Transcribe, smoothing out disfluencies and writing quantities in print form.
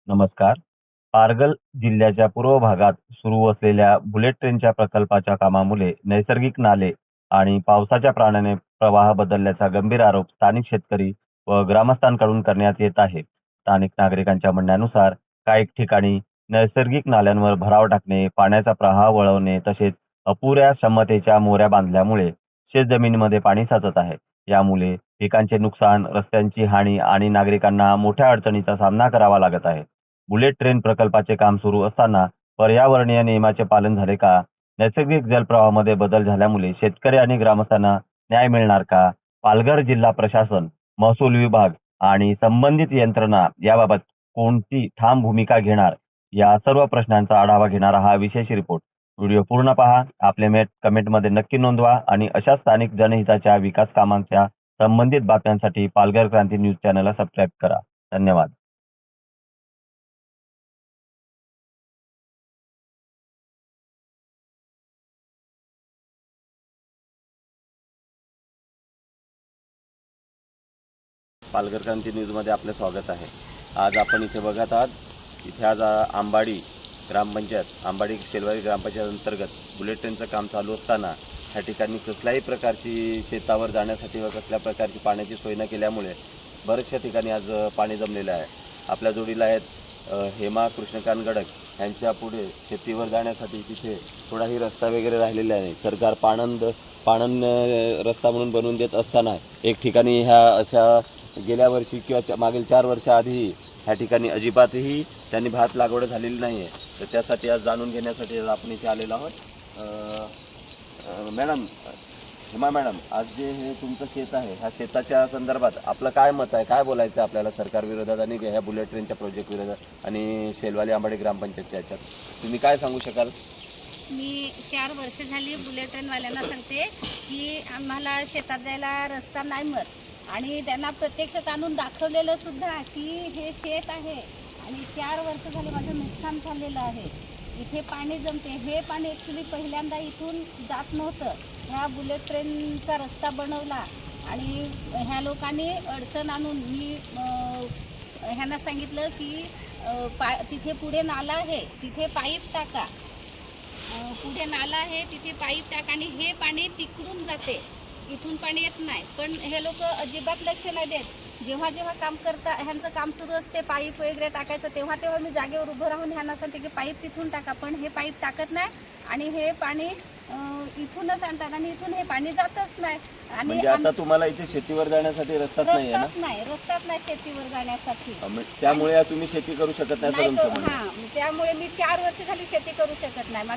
नमस्कार. पालघर जिल्ह्याच्या पूर्व भागात सुरू असलेल्या बुलेट ट्रेनच्या प्रकल्पाच्या कामामुळे नैसर्गिक नाले आणि पावसाच्या पाण्याने प्रवाह बदलल्याचा गंभीर आरोप स्थानिक शेतकरी व ग्रामस्थांकडून करण्यात येत आहे. स्थानिक नागरिकांच्या म्हणण्यानुसार काही ठिकाणी नैसर्गिक नाल्यांवर भराव टाकणे, पाण्याचा प्रवाह वळवणे तसेच अपुऱ्या क्षमतेच्या मोऱ्या बांधल्यामुळे शेतजमिनीमध्ये पाणी साचत आहे. यामुळे पिकांचे नुकसान, रस्त्यांची हानी आणि नागरिकांना मोठ्या अडचणीचा सामना करावा लागत आहे. बुलेट ट्रेन प्रकल्पाचे काम सुरू असताना पर्यावरणीय नियमाचे पालन झाले का? नैसर्गिक जलप्रवाहामध्ये बदल झाल्यामुळे शेतकरी आणि ग्रामस्थांना न्याय मिळणार का? पालघर जिल्हा प्रशासन, महसूल विभाग आणि संबंधित यंत्रणा याबाबत कोणती ठाम भूमिका घेणार? या सर्व प्रश्नांचा आढावा घेणारा हा विशेष रिपोर्ट. व्हिडिओ पूर्ण पहा. आपले मत कमेंटमध्ये नक्की नोंदवा आणि अशा स्थानिक जनहिताच्या विकास कामांच्या संबंधित बातम्यांसाठी पालघर क्रांती न्यूज चॅनलला सबस्क्राईब करा. धन्यवाद. पालघर क्रांती न्यूजमध्ये आपले स्वागत आहे. आज आपण इथे बघत आहात, इथे आज आंबाडी ग्रामपंचायत, आंबाडी शेलवाडी ग्रामपंचायत अंतर्गत बुलेट ट्रेनचं काम चालू असताना ह्या ठिकाणी कसल्याही प्रकारची शेतावर जाण्यासाठी व कसल्या प्रकारची पाण्याची सोय न केल्यामुळे बऱ्याचशा ठिकाणी आज पाणी जमलेलं आहे. आपल्या जोडीला आहेत हेमा कृष्णकांत गडक यांच्या पुढे शेतीवर जाण्यासाठी तिथे थोडाही रस्ता वगैरे राहिलेला आहे. सरकार पाणंद रस्ता म्हणून बनवून देत असताना एक ठिकाणी ह्या अशा गेल्या वर्षी किंवा मागील 4 वर्षाआधी ह्या ठिकाणी अजिबातही त्यांनी भात लागवड झालेली नाही आहे. तर त्यासाठी आज जाणून घेण्यासाठी आपण इथे आलेलो आहोत. मॅडम, हेमा मॅडम, आज जे हे तुमचं शेत आहे, ह्या शेताच्या संदर्भात आपलं काय मत आहे? काय बोलायचं आहे आपल्याला सरकार विरोधात आणि ह्या बुलेट ट्रेनच्या प्रोजेक्ट विरोधात आणि शेलवाली आंबाडी ग्रामपंचायतच्या ह्याच्यात तुम्ही काय सांगू शकाल? मी 4 वर्ष झाली बुलेट ट्रेनवाल्यांना सांगते की आम्हाला शेतात जायला रस्ता नाही मत, आणि त्यांना प्रत्यक्षात आणून दाखवलेलं सुद्धा की हे शेत आहे आणि 4 वर्ष झाले माझं नुकसान झालेलं आहे. इथे पाणी जमते. हे पाणी ॲक्च्युली पहिल्यांदा इथून जात नव्हतं. ह्या बुलेट ट्रेनचा रस्ता बनवला आणि ह्या लोकांनी अडचण आणून मी ह्यांना सांगितलं की तिथे पुढे नाला आहे, तिथे पाईप टाका. पुढे नाला आहे, तिथे पाईप टाका आणि हे पाणी तिकडून जाते, इथून पाणी येत नाही. पण हे लोक अजिबात लक्ष नाही देत. जेव्हा जेव्हा काम करता, ह्यांचं काम सुरू असते पाईप वगैरे टाकायचं, तेव्हा तेव्हा मी जागेवर उभं राहून ह्यांना सांगते की पाईप तिथून टाका. पण हे पाईप टाकत नाही आणि हे पाणी इथूनच आणतात आणि इथून हे पाणी जातच नाही. आणि म्हणजे आता तुम्हाला इथे शेतीवर जाण्यासाठी रस्ताच नाही आहे ना? रस्ताच नाही शेतीवर जाण्यासाठी. त्यामुळे तुम्ही शेती करू शकत नाही असं तुमचं म्हणणं आहे? त्यामुळे मी 4 वर्ष झाली शेती करू शकत नाही.